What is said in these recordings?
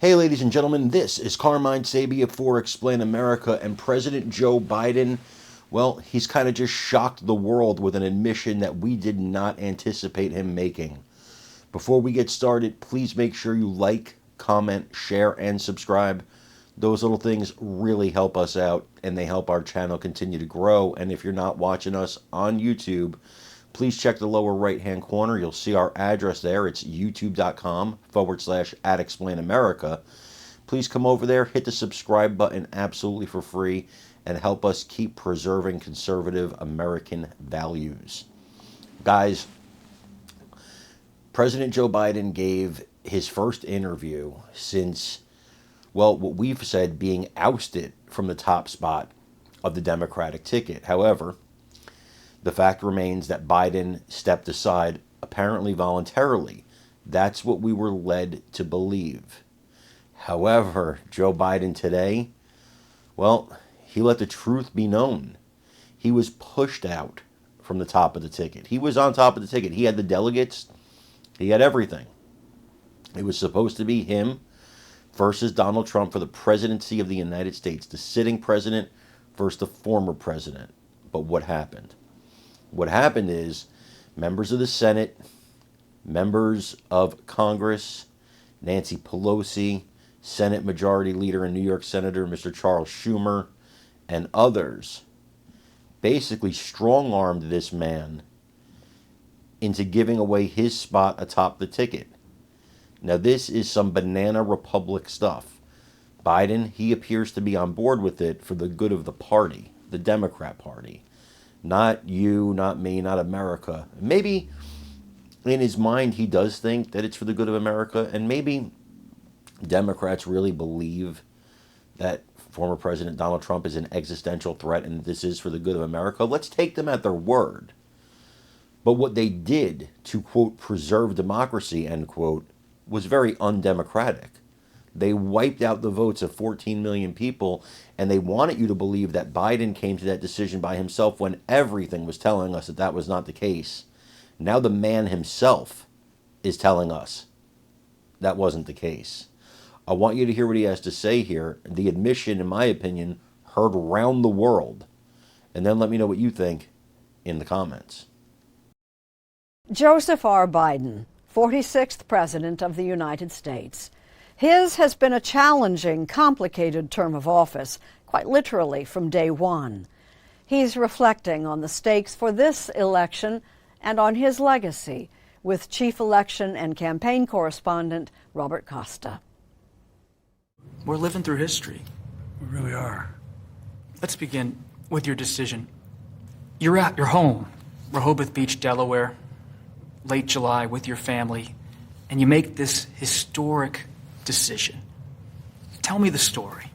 Hey, ladies and gentlemen, this is Carmine Sabia for Explain America, and President Joe Biden, well, he's kind of just shocked the world with an admission that we did not anticipate him making. Before we get started, please make sure you like, comment, share, and subscribe. Those little things really help us out, and they help our channel continue to grow. And if you're not watching us on YouTube, please check the lower right-hand corner. You'll see our address there. It's youtube.com/@explainamerica. Please come over there, hit the subscribe button absolutely for free, and help us keep preserving conservative American values. Guys, President Joe Biden gave his first interview since, well, what we've said, being ousted from the top spot of the Democratic ticket. However, the fact remains that Biden stepped aside, apparently voluntarily. That's what we were led to believe. However, Joe Biden today, well, he let the truth be known. He was pushed out from the top of the ticket. He was on top of the ticket. He had the delegates. He had everything. It was supposed to be him versus Donald Trump for the presidency of the United States, the sitting president versus the former president. But what happened? What happened is members of the Senate, members of Congress, Nancy Pelosi, Senate Majority Leader and New York Senator Mr. Charles Schumer, and others basically strong-armed this man into giving away his spot atop the ticket. Now, this is some banana republic stuff. Biden, he appears to be on board with it for the good of the party, the Democrat Party. Not you, not me, not America. Maybe in his mind he does think that it's for the good of America, and maybe Democrats really believe that former President Donald Trump is an existential threat and this is for the good of America. Let's take them at their word. But what they did to, quote, preserve democracy, end quote, was very undemocratic. They wiped out the votes of 14 million people, and they wanted you to believe that Biden came to that decision by himself when everything was telling us that that was not the case. Now the man himself is telling us that wasn't the case. I want you to hear what he has to say here. The admission, in my opinion, heard round the world. And then let me know what you think in the comments. Joseph R. Biden, 46th President of the United States. His has been a challenging, complicated term of office, quite literally from day one. He's reflecting on the stakes for this election and on his legacy with Chief Election and Campaign Correspondent Robert Costa. We're living through history. We really are. Let's begin with your decision. You're at your home, Rehoboth Beach, Delaware, late July with your family, and you make this historic decision. Tell me the story.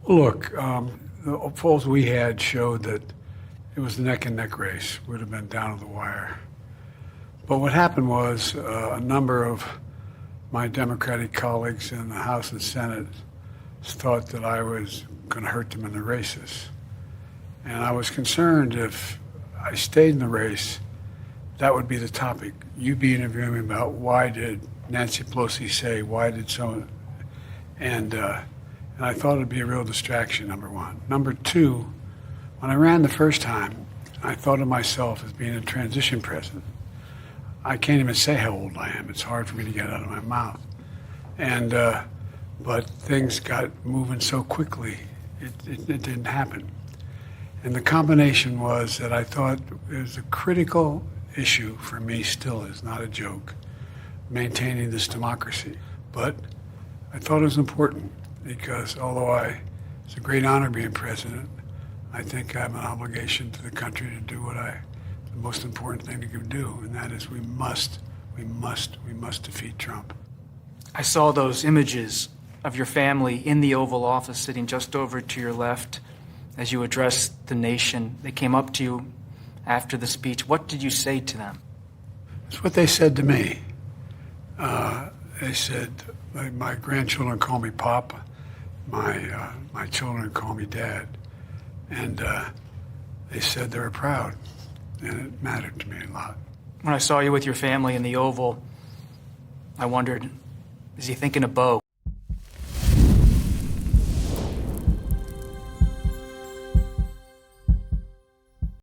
Look, the polls we had showed that it was a neck-and-neck race. Would have been down to the wire. But what happened was a number of my Democratic colleagues in the House and Senate thought that I was going to hurt them in the races. And I was concerned if I stayed in the race, that would be the topic. You'd be interviewing me about why did Nancy Pelosi say, why did someone, and I thought it'd be a real distraction, number one. Number two, when I ran the first time, I thought of myself as being a transition president. I can't even say how old I am. It's hard for me to get out of my mouth. And, but things got moving so quickly, it didn't happen. And the combination was that I thought it was a critical issue for me, still is, not a joke, maintaining this democracy. But I thought it was important because although it's a great honor being president, I think I have an obligation to the country to do the most important thing to do, and that is we must defeat Trump. I saw those images of your family in the Oval Office sitting just over to your left as you addressed the nation. They came up to you after the speech. What did you say to them? It's what they said to me. They said, my grandchildren call me Pop, my children call me Dad. And they said they were proud, and it mattered to me a lot. When I saw you with your family in the Oval, I wondered, is he thinking of Bo?